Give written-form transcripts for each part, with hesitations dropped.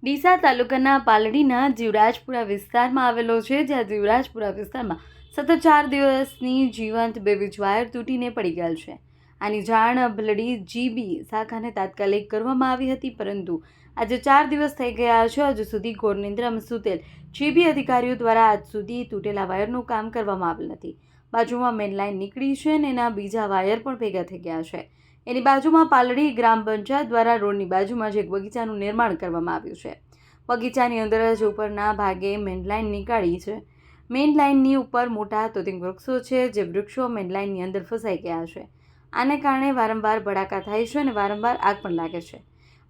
ડીસા તાલુકાના પાલડીના જીવરાજપુરા વિસ્તારમાં આવેલો છે, જ્યાં જીવરાજપુરા વિસ્તારમાં સતત 4 દિવસની જીવંત બે વીજ વાયર તૂટીને પડી ગયેલ છે। આની જાણ ભલડી જીબી શાખાને તાત્કાલિક કરવામાં આવી હતી, પરંતુ આજે 4 દિવસ થઈ ગયા છે, હજુ સુધી ઘોર નિંદ્રામાં સૂતેલ જીબી અધિકારીઓ દ્વારા આજ સુધી તૂટેલા વાયરનું કામ કરવામાં આવેલ નથી। બાજુમાં મેઇન લાઇન નીકળી છે અને એના બીજા વાયર પણ ભેગા થઈ ગયા છે। એની બાજુમાં પાલડી ગ્રામ પંચાયત દ્વારા રોડની બાજુમાં જ એક બગીચાનું નિર્માણ કરવામાં આવ્યું છે। બગીચાની અંદર જ ઉપરના ભાગે મેઇન લાઇન નીકાળી છે। મેઇન લાઇનની ઉપર મોટા તોતિંગ વૃક્ષો છે, જે વૃક્ષો મેઇન લાઇનની અંદર ફસાઈ ગયા છે। આને કારણે વારંવાર ભડાકા થાય છે અને વારંવાર આગ પણ લાગે છે।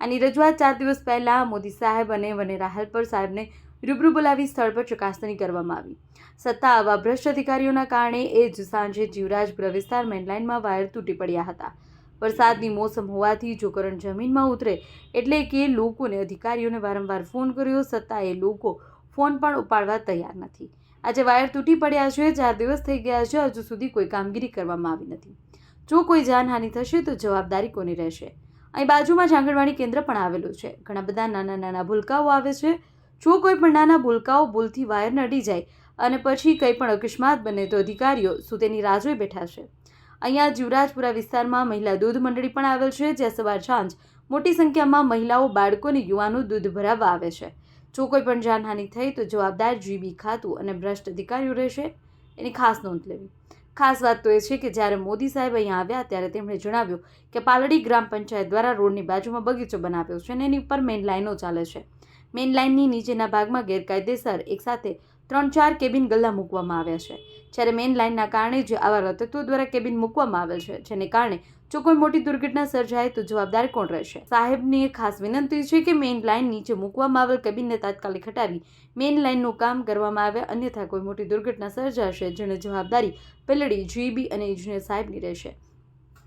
આની રજૂઆત 4 દિવસ પહેલા મોદી સાહેબ અને વનેરા હેલ્પર સાહેબને રૂબરૂ બોલાવી સ્થળ પર ચકાસણી કરવામાં આવી। સત્તા આવા ભ્રષ્ટ અધિકારીઓના કારણે એ જ સાંજે જીવરાજપુરા વિસ્તાર મેઇન લાઇનમાં વાયર તૂટી પડ્યા હતા। વરસાદની મોસમ હોવાથી જો કરંટ જમીનમાં ઉતરે એટલે કે લોકોને અધિકારીઓને વારંવાર ફોન કર્યો, છતાં એ લોકો ફોન પણ ઉપાડવા તૈયાર નથી। આજે વાયર તૂટી પડ્યા છે, 4 દિવસ થઈ ગયા છે, હજુ સુધી કોઈ કામગીરી કરવામાં આવી નથી। જો કોઈ જાનહાનિ થશે તો જવાબદારી કોની રહેશે? અહીં બાજુમાં જ આંગણવાડી કેન્દ્ર પણ આવેલું છે। ઘણા બધા નાના નાના ભૂલકાઓ આવે છે। જો કોઈ પણ નાના ભૂલકાઓ ભૂલથી વાયરને અડી જાય અને પછી કંઈ પણ અકસ્માત બને તો અધિકારીઓ શું તેની રાહ જોઈ બેઠા છે? અહીંયા જીવરાજપુરા વિસ્તારમાં મહિલા દૂધ મંડળી પણ આવેલ છે, જ્યાં સવાર સાંજ મોટી સંખ્યામાં મહિલાઓ, બાળકો અને યુવાનો દૂધ ભરાવવા આવે છે। જો કોઈ પણ જાનહાનિ થઈ તો જવાબદાર જીબી ખાતું અને ભ્રષ્ટ અધિકારીઓ રહેશે, એની ખાસ નોંધ લેવી। ખાસ વાત તો એ છે કે જ્યારે મોદી સાહેબ અહીંયા આવ્યા ત્યારે તેમણે જણાવ્યું કે પાલડી ગ્રામ પંચાયત દ્વારા રોડની બાજુમાં બગીચો બનાવ્યો છે અને એની ઉપર મેઇન લાઇનો ચાલે છે। મેઇન લાઇનની નીચેના ભાગમાં ગેરકાયદેસર એકસાથે 3-4 કેબિન ગલ્લા મૂકવામાં આવ્યા છે, જ્યારે મેઇન લાઇનના કારણે જ આવા તત્વો દ્વારા કેબિન મૂકવામાં આવેલ છે, જેને કારણે જો કોઈ મોટી દુર્ઘટના સર્જાય તો જવાબદાર કોણ રહેશે? સાહેબની એક ખાસ વિનંતી છે કે મેઇન લાઇન નીચે મૂકવામાં આવેલ કેબિનને તાત્કાલિક હટાવી મેઇન લાઇનનું કામ કરવામાં આવે, અન્યથા કોઈ મોટી દુર્ઘટના સર્જાશે જેની જવાબદારી ભલડી જીબી અને ઇજનેર સાહેબની રહેશે।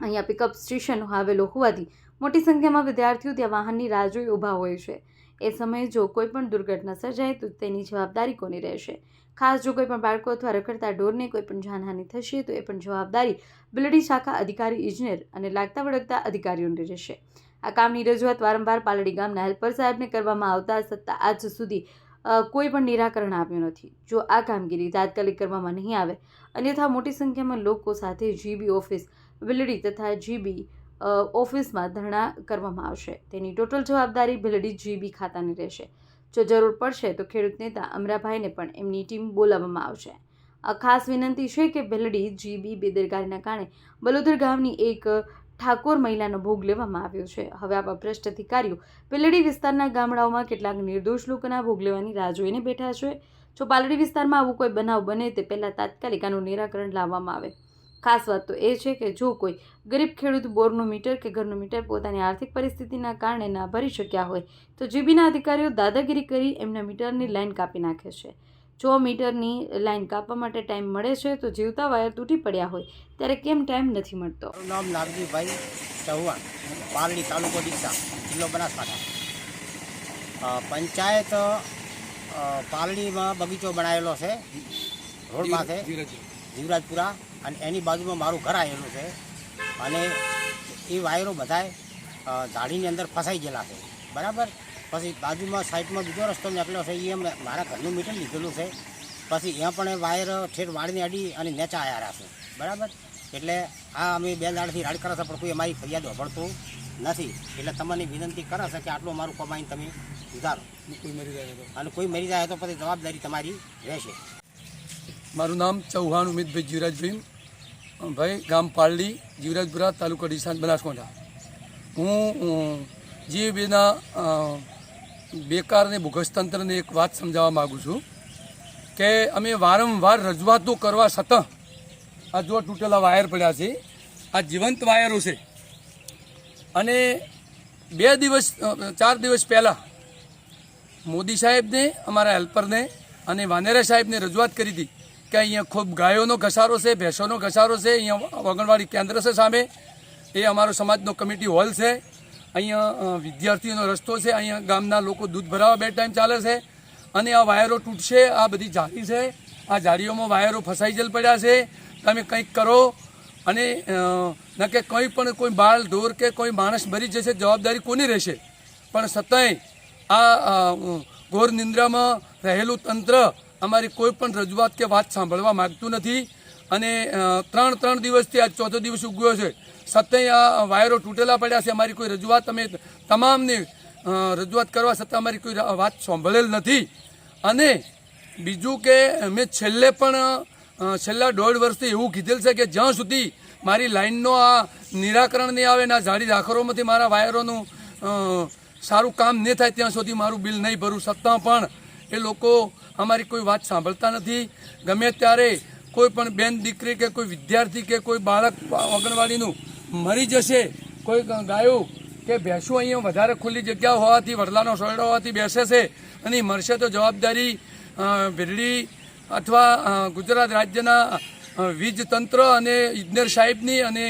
અહીંયા પિકઅપ સ્ટેશન આવેલો હોવાથી મોટી સંખ્યામાં વિદ્યાર્થીઓ ત્યાં વાહનની રાહ જોઈ ઊભા હોય છે। એ સમયે જો કોઈ પણ દુર્ઘટના સર્જાય તો તેની જવાબદારી કોની રહેશે? ખાસ જો કોઈ પણ બાળકો અથવા રખડતા ઢોરને કોઈ પણ જાનહાનિ થશે તો એ પણ જવાબદારી ભલડી શાખા અધિકારી, ઇજનેર અને લાગતા વળગતા અધિકારીઓની રહેશે। આ કામની રજૂઆત વારંવાર પાલડી ગામના હેલ્પર સાહેબને કરવામાં આવતા છતાં આજ સુધી કોઈ પણ નિરાકરણ આવ્યું નથી। જો આ કામગીરી તાત્કાલિક કરવામાં નહીં આવે, અન્યથા મોટી સંખ્યામાં લોકો સાથે જીબી ઓફિસ ભલડી તથા જીબી ઓફિસમાં ધરણા કરવામાં આવશે। તેની ટોટલ જવાબદારી ભલડી જીબી ખાતાની રહેશે। જો જરૂર પડશે તો ખેડૂત નેતા અમરાભાઈને પણ એમની ટીમ બોલાવવામાં આવશે। આ ખાસ વિનંતી છે કે ભલડી જીબી બેદરકારીના કારણે બલોદર ગામની એક ઠાકોર મહિલાનો ભોગ લેવામાં આવ્યો છે। હવે આવા ભ્રષ્ટ અધિકારીઓ ભલડી વિસ્તારના ગામડાઓમાં કેટલાક નિર્દોષ લોકોના ભોગ લેવાની રાહ જોઈને બેઠા છે। જો પાલડી વિસ્તારમાં આવું કોઈ બનાવ બને તે પહેલાં તાત્કાલિક આનું નિરાકરણ લાવવામાં આવે। ખાસ વાત તો એ છે કે જો કોઈ ગરીબ ખેડૂત બોરનું મીટર કે ઘરનું મીટર પોતાની આર્થિક પરિસ્થિતિના કારણે ના ભરી શક્યા હોય તો જીબીના અધિકારીઓ દાદાગીરી કરી એમના મીટરની લાઇન કાપી નાખે છે। જો મીટરની લાઇન કાપવા માટે ટાઈમ મળે છે તો જીવતા વાયર તૂટી પડ્યા હોય ત્યારે કેમ ટાઈમ નથી મળતો? નામ નાગજીભાઈ ચૌહાણ, પાલડી તાલુકો ડીસા, જિલ્લો બનાસકાંઠા। પંચાયત પાલડીમાં બગીચો બનાવેલો છે રોડ પાસે જીવરાજપુરા, અને એની બાજુમાં મારું ઘર આવેલું છે અને એ વાયરો બધાય ઝાડીની અંદર ફસાઈ ગયેલા છે, બરાબર। પછી બાજુમાં સાઈડમાં બીજો રસ્તો નીકળ્યો છે, એ મારા ઘરનું મીટર લીધેલું છે। પછી ત્યાં પણ વાયર ઠેઠ વાળીને અડી અને નેચા આવ્યા છે, બરાબર। એટલે આ અમે 2 દાડથી રાડ કરે છે પણ કોઈ અમારી ફરિયાદ સાંભળતું નથી। એટલે તમને વિનંતી કરે છે કે આટલું અમારું કમાઈને તમે સુધારો, અને કોઈ મરી જાય તો પછી જવાબદારી તમારી રહેશે। મારું નામ ચૌહાણ ઉમેદભાઈ જીવરાજભાઈ ભાઈ, ગામ પાલડી, જીવરાજપુરા, તાલુકો ડીસા, બનાસકાંઠા। હું જીબીના બેકાર અને બોગસ તંત્રને એક વાત સમજાવવા માગું છું કે અમે વારંવાર રજૂઆતો કરવા છતાં આ જો તૂટેલા વાયર પડ્યા છે, આ જીવંત વાયરો છે, અને 4 દિવસ પહેલાં મોદી સાહેબને, અમારા હેલ્પરને અને વાનેરા સાહેબને રજૂઆત કરી હતી કે અહીંયા ખૂબ ગાયોનો ઘસારો છે, ભેંસોનો ઘસારો છે। અહીંયા આંગણવાડી કેન્દ્ર છે સામે, એ અમારો સમાજનો કમિટી હોલ છે। અહીંયા વિદ્યાર્થીઓનો રસ્તો છે, અહીંયા ગામના લોકો દૂધ ભરાવા 2 ટાઈમ ચાલે છે, અને આ વાયરો તૂટશે। આ બધી જાળી છે, આ જાળીઓમાં વાયરો ફસાઈ જલ પડ્યા છે। તમે કંઈક કરો, અને ન કે કંઈ પણ કોઈ બાળ ઢોર કે કોઈ માણસ મરી જશે, જવાબદારી કોની રહેશે? પણ છતાંય આ ઘોર નિંદ્રામાં રહેલું તંત્ર અમારી કોઈ પણ રજૂઆત કે વાત સાંભળવા માગતું નથી અને ત્રણ દિવસથી આજ ચોથો દિવસ ઉગ્યો છે છતાંય આ વાયરો તૂટેલા પડ્યા છે. અમારી કોઈ રજૂઆત અમે તમામની રજૂઆત કરવા છતાં અમારી કોઈ વાત સાંભળેલ નથી. અને બીજું કે મેં છેલ્લા 1.5 વર્ષથી એવું કીધેલ છે કે જ્યાં સુધી મારી લાઈનનો આ નિરાકરણ નહીં આવે ને આ ઝાડી ઝાખરોમાંથી મારા વાયરોનું સારું કામ નહીં થાય ત્યાં સુધી મારું બિલ નહીં ભરું. છતાં પણ એ લોકો અમારી કોઈ વાત સાંભળતા નથી. ગમે ત્યારે કોઈ પણ બેન દીકરી કે કોઈ વિદ્યાર્થી કે કોઈ બાળક આંગણવાડીનું મરી જશે, કોઈ ગાયો કે ભેંસો અહીંયા વધારે ખુલ્લી જગ્યા હોવાથી વડલાનો સોયડો હોવાથી બેસે છે અને મરશે તો જવાબદારી ભીરડી અથવા ગુજરાત રાજ્યના વીજ તંત્ર અને ઇજનેર સાહેબની અને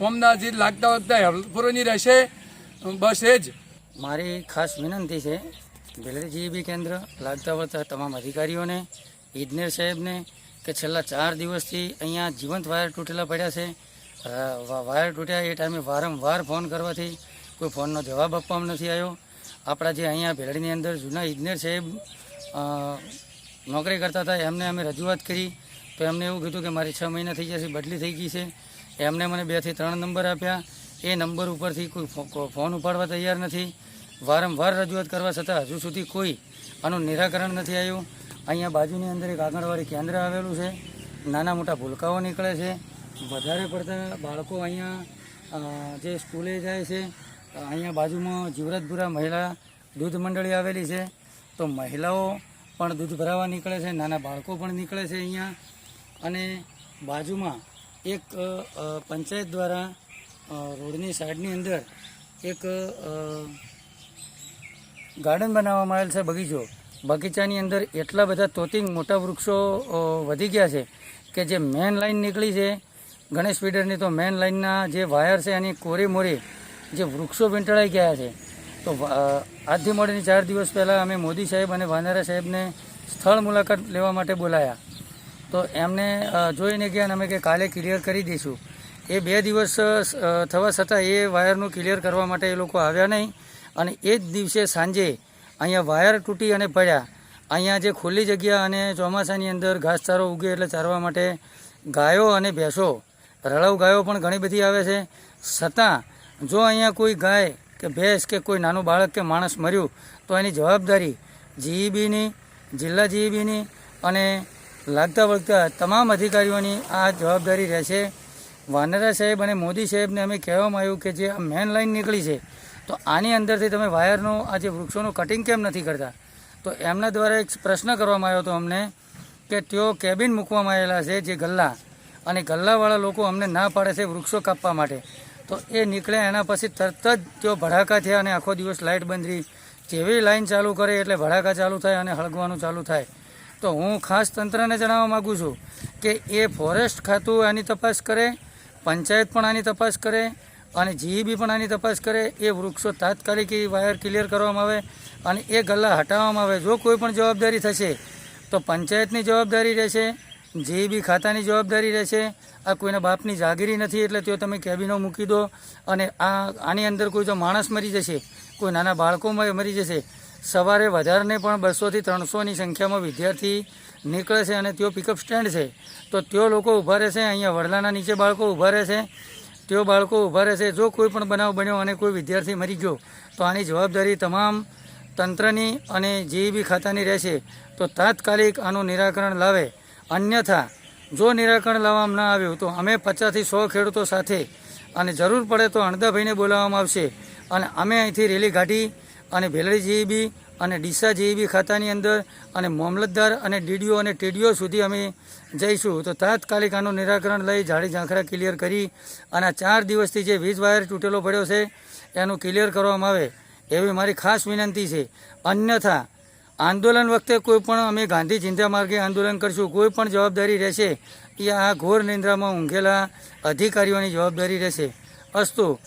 ઓમના જે લાગતા વખતા હેલ્પરોની રહેશે. બસ એ જ મારી ખાસ વિનંતી છે ભીલડી જીઈબી કેન્દ્ર લાગતા વળતા તમામ અધિકારીઓને, ઇજનેર સાહેબને કે છેલ્લા 4 દિવસથી અહીંયા જીવંત વાયર તૂટેલા પડ્યા છે. વાયર તૂટ્યા એ ટાઈમે વારંવાર ફોન કરવાથી કોઈ ફોનનો જવાબ આપવામાં નથી આવ્યો. આપણા જે અહીંયા ભીલડીની અંદર જૂના ઇજનેર સાહેબ નોકરી કરતા હતા એમને અમે રજૂઆત કરી તો એમને એવું કીધું કે મારી 6 મહિના થઈ ગયા છે, બદલી થઈ ગઈ છે. એમને મને 2 થી 3 નંબર આપ્યા. એ નંબર ઉપરથી કોઈ ફોન ઉપાડવા તૈયાર નથી. વારંવાર રજૂઆત કરવા છતાં હજુ સુધી કોઈ આનું નિરાકરણ નથી આવ્યું. અહીંયા બાજુની અંદર એક આંગણવાડી કેન્દ્ર આવેલું છે. નાના મોટા ભૂલકાઓ નીકળે છે. વધારે પડતા બાળકો અહીંયા જે સ્કૂલે જાય છે. અહીંયા બાજુમાં જીવરાજપુરા મહિલા દૂધ મંડળી આવેલી છે તો મહિલાઓ પણ દૂધ ભરાવા નીકળે છે, નાના બાળકો પણ નીકળે છે અહીંયા. અને બાજુમાં એક પંચાયત દ્વારા રોડની સાઈડની અંદર એક ગાર્ડન બનાવવામાં આવેલ છે, બગીચો. બગીચાની અંદર એટલા બધા તોતિંગ મોટા વૃક્ષો વધી ગયા છે કે જે મેન લાઈન નીકળી છે ગણેશ ફીડરની, તો મેન લાઈનના જે વાયર છે એની કોરે મોરે જે વૃક્ષો વીંટળાઈ ગયા છે. તો આજથી મળીને 4 દિવસ પહેલાં અમે મોદી સાહેબ અને વાનારા સાહેબને સ્થળ મુલાકાત લેવા માટે બોલાયા તો એમને જોઈને ગયા અને અમે કે કાલે ક્લિયર કરી દઈશું. એ 2 દિવસ થવા છતાં એ વાયરનું ક્લિયર કરવા માટે એ લોકો આવ્યા નહીં અને એ જ દિવસે સાંજે અહીંયા વાયર તૂટી અને પડ્યા. અહીંયા જે ખુલ્લી જગ્યા અને ચોમાસાની અંદર ઘાસચારો ઉગે એટલે ચારવા માટે ગાયો અને ભેંસો, રળવ ગાયો પણ ઘણી બધી આવે છે. છતાં જો અહીંયા કોઈ ગાય કે ભેંસ કે કોઈ નાનું બાળક કે માણસ મર્યું તો એની જવાબદારી જીઈબીની, જિલ્લા જીઈબીની અને લાગતા વળગતા તમામ અધિકારીઓની આ જવાબદારી રહેશે. વાનરા સાહેબ અને મોદી સાહેબને અમે કહેવામાં આવ્યું કે જે આ મેન લાઈન નીકળી છે તો આની અંદરથી તમે વાયરનો આ જે વૃક્ષોનું કટિંગ કેમ નથી કરતા. તો એમના દ્વારા એક પ્રશ્ન કરવામાં આવ્યો હતો અમને કે તેઓ કેબિન મૂકવામાં આવેલા છે જે ગલ્લા, અને ગલ્લાવાળા લોકો અમને ના પાડે છે વૃક્ષો કાપવા માટે. તો એ નીકળ્યા એના પછી તરત જ તેઓ ભડાકા થયા અને આખો દિવસ લાઇટ બંધ રહી. જેવી લાઈન ચાલુ કરે એટલે ભડાકા ચાલુ થાય અને હળગવાનું ચાલુ થાય. તો હું ખાસ તંત્રને જણાવવા માગું છું કે એ ફોરેસ્ટ ખાતું આની તપાસ કરે, પંચાયત પણ આની તપાસ કરે અને જીઈબી પણ આની તપાસ કરે. એ વૃક્ષો તાત્કાલિક વાયર ક્લિયર કરવામાં આવે અને એ ગલ્લા હટાવવામાં આવે. જો કોઈ પણ જવાબદારી થશે તો પંચાયતની જવાબદારી રહેશે, જીઈબી ખાતાની જવાબદારી રહેશે. આ કોઈના બાપની જાગીરી નથી એટલે તેઓ તમે કેબિનો મૂકી દો. અને આની અંદર કોઈ જો માણસ મરી જશે, કોઈ નાના બાળકો મરી જશે, સવારે વધારે પણ 200 થી 300ની સંખ્યામાં વિદ્યાર્થી નીકળે છે અને તેઓ પિકઅપ સ્ટેન્ડ છે તો તેઓ લોકો ઊભા રહેશે. અહીંયા વડલાના નીચે બાળકો ઊભા રહેશે, તેઓ બાળકો ઊભા રહેશે. જો કોઈ પણ બનાવ બન્યો અને કોઈ વિદ્યાર્થી મરી ગયો તો આની જવાબદારી તમામ તંત્રની અને જીઈબી ખાતાની રહેશે. તો તાત્કાલિક આનું નિરાકરણ લાવે. અન્યથા જો નિરાકરણ લાવવામાં ન આવ્યું તો અમે 50 થી 100 ખેડૂતો સાથે અને જરૂર પડે તો અણદાભાઈને બોલાવવામાં આવશે અને અમે અહીંથી રેલી કાઢી અને ભીલડી જીઈબી અને ડીસા જીઈબી ખાતાની અંદર અને મામલતદાર અને ડીડીઓ અને ટીડીઓ સુધી અમે જઈશું. તો તાત્કાલિક આનું નિરાકરણ લઈ ઝાડી ઝાંખરા ક્લિયર કરી અને 4 દિવસથી જે વીજ વાયર તૂટેલો પડ્યો છે એનું ક્લિયર કરવામાં આવે એવી મારી ખાસ વિનંતી છે. અન્યથા આંદોલન વખતે કોઈ પણ અમે ગાંધી ચિંતા માર્ગે આંદોલન કરશું. કોઈ પણ જવાબદારી રહેશે એ આ ઘોર નિંદ્રામાં ઊંઘેલા અધિકારીઓની જવાબદારી રહેશે. અસ્તુ.